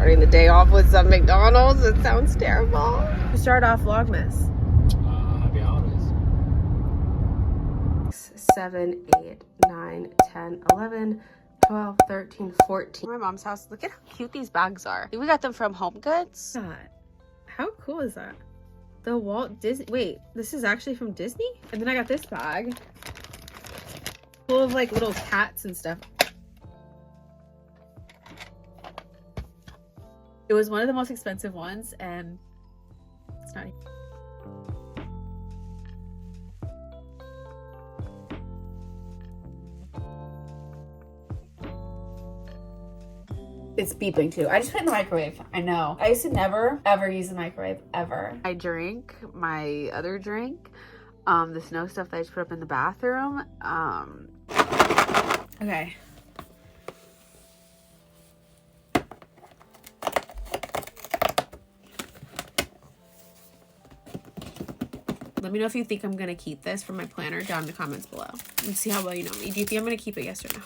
starting the day off with some McDonald's. It sounds terrible. We start off Vlogmas. Happy holidays. 7, 8, 9, 10, 11, 12, 13, 14. My mom's house. Look at how cute these bags are. We got them from Home Goods. How cool is that? The Walt Disney. Wait, this is actually from Disney? And then I got this bag full of like little cats and stuff. It was one of the most expensive ones, and it's not. It's beeping too. I just put it in the microwave. I know. I used to never, ever use the microwave, ever. I drink my other drink, the snow stuff that I just put up in the bathroom. Okay. Let me know if you think I'm gonna keep this for my planner down in the comments below. And see how well you know me. Do you think I'm gonna keep it? Yes or no?